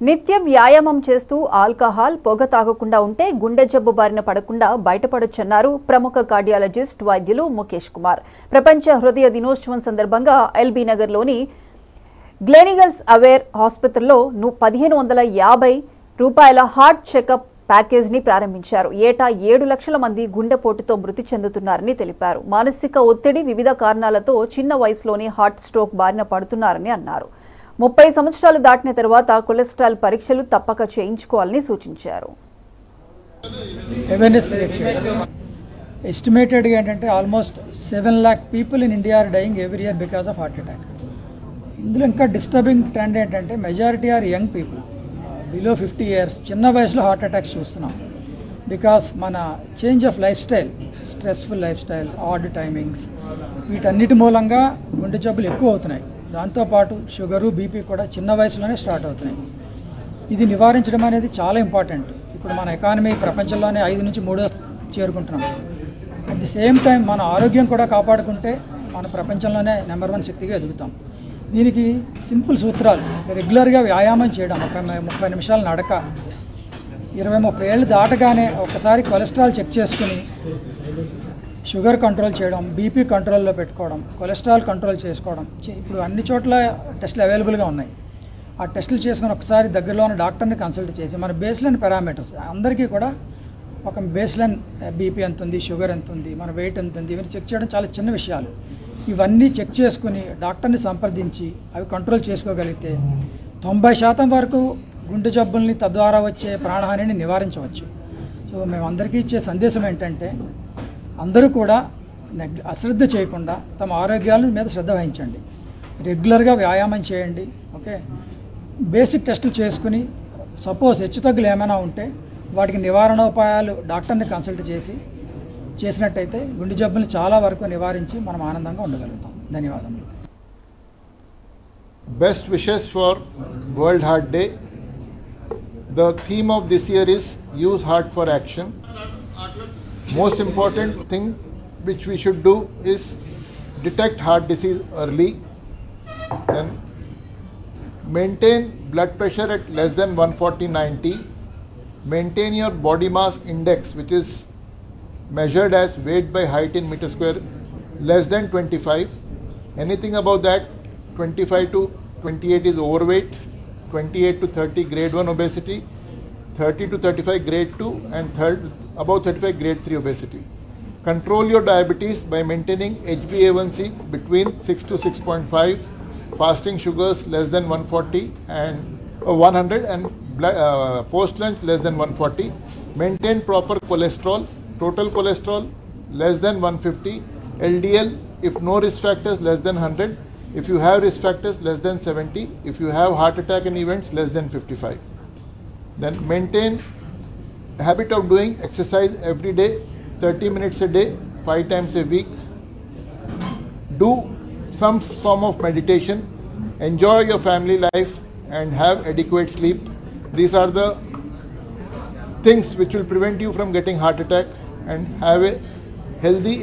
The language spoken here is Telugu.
నిత్యం వ్యాయామం చేస్తూ ఆల్కహాల్ పొగ తాగకుండా ఉంటే గుండె జబ్బు బారిన పడకుండా బయటపడొచ్చన్నారు ప్రముఖ కార్డియాలజిస్ట్ వైద్యులు ముఖేష్ కుమార్. ప్రపంచ హృదయ దినోత్సవం సందర్భంగా ఎల్బీ నగర్లోని గ్లెనిగల్స్ అవేర్ ఆసుపత్రిలో 1550 రూపాయల హార్ట్ చెకప్ ప్యాకేజ్ ని ప్రారంభించారు. ఏటా 7 లక్షల మంది గుండెపోటుతో మృతి చెందుతున్నారని తెలిపారు. మానసిక ఒత్తిడి, వివిధ కారణాలతో చిన్న వయసులోనే హార్ట్ స్ట్రోక్ బారిన పడుతున్నారని అన్నారు. 30 సంవత్సరాలు దాటిన తర్వాత కొలెస్ట్రాల్ పరీక్షలు తప్పక చేయించుకోవాలని సూచించారు. ఎస్టిమేటెడ్ ఏంటంటే almost 7 lakh people in India are dying every year because of heart attack. ఇందులో ఇంకా డిస్టర్బింగ్ ట్రెండ్ ఏంటంటే majority are young people below 50 years, చిన్న వయసులో హార్ట్ అటాక్స్ చూస్తున్నాం. బికాస్ మన change of life style, stressful life style, odd timings, వీటన్నిటి మూలంగా గుండె జబ్బులు ఎక్కువ అవుతున్నాయి. దాంతోపాటు షుగరు, బీపీ కూడా చిన్న వయసులోనే స్టార్ట్ అవుతున్నాయి. ఇది నివారించడం అనేది చాలా ఇంపార్టెంట్. ఇప్పుడు మన ఎకానమీ ప్రపంచంలోనే 5 నుంచి 3 చేరుకుంటున్నాం. అట్ ది సేమ్ టైం మన ఆరోగ్యం కూడా కాపాడుకుంటే మన ప్రపంచంలోనే నెంబర్ 1 శక్తిగా ఎదుగుతాం. దీనికి సింపుల్ సూత్రాలు: రెగ్యులర్గా వ్యాయామం చేయడం, 30 నిమిషాలు నడక, 20-30 ఏళ్ళు దాటగానే ఒకసారి కొలెస్ట్రాల్ చెక్ చేసుకుని షుగర్ కంట్రోల్ చేయడం, బీపీ కంట్రోల్లో పెట్టుకోవడం, కొలెస్ట్రాల్ కంట్రోల్ చేసుకోవడం. ఇప్పుడు అన్ని చోట్ల టెస్టులు అవైలబుల్గా ఉన్నాయి. ఆ టెస్టులు చేసుకుని ఒకసారి దగ్గరలో ఉన్న డాక్టర్ని కన్సల్ట్ చేసి మన బేస్లైన్ పారామీటర్స్ అందరికీ కూడా ఒక బేస్లైన్ బీపీ ఎంత ఉంది, షుగర్ ఎంత ఉంది, మన వెయిట్ ఎంత ఉంది, ఇవన్నీ చెక్ చేయడం చాలా చిన్న విషయాలు. ఇవన్నీ చెక్ చేసుకుని డాక్టర్ని సంప్రదించి అవి కంట్రోల్ చేసుకోగలిగితే 90% వరకు గుండె జబ్బుల్ని తద్వారా వచ్చే ప్రాణహానిని నివారించవచ్చు. సో మేమందరికీ ఇచ్చే సందేశం ఏంటంటే అందరూ కూడా అశ్రద్ధ చేయకుండా తమ ఆరోగ్యాల మీద శ్రద్ధ వహించండి. రెగ్యులర్గా వ్యాయామం చేయండి. ఓకే, బేసిక్ టెస్టులు చేసుకుని సపోజ్ హెచ్చుతగ్గులు ఏమైనా ఉంటే వాటికి నివారణోపాయాలు డాక్టర్ని కన్సల్ట్ చేసినట్టయితే గుండె జబ్బులు చాలా వరకు నివారించి మనం ఆనందంగా ఉండగలుగుతాం. ధన్యవాదములు. Best wishes for World Heart Day. The theme of this year is Use Heart for Action. Most important thing which we should do is detect heart disease early, then maintain blood pressure at less than 140/90, maintain your body mass index, which is measured as weight by height in meter square, less than 25. Anything above that, 25 to 28 is overweight, 28 to 30 grade 1 obesity, 30 to 35 grade 2, and above 35 grade 3 obesity. Control your diabetes by maintaining HbA1c between 6 to 6.5, fasting sugars less than 140 and 100, and post lunch less than 140. Maintain proper cholesterol, total cholesterol less than 150, LDL if no risk factors less than 100, if you have risk factors less than 70, if you have heart attack and events less than 55. Then maintain habit of doing exercise every day, 30 minutes a day, 5 times a week. Do some form of meditation, enjoy your family life and have adequate sleep. These are the things which will prevent you from getting heart attack and have a healthy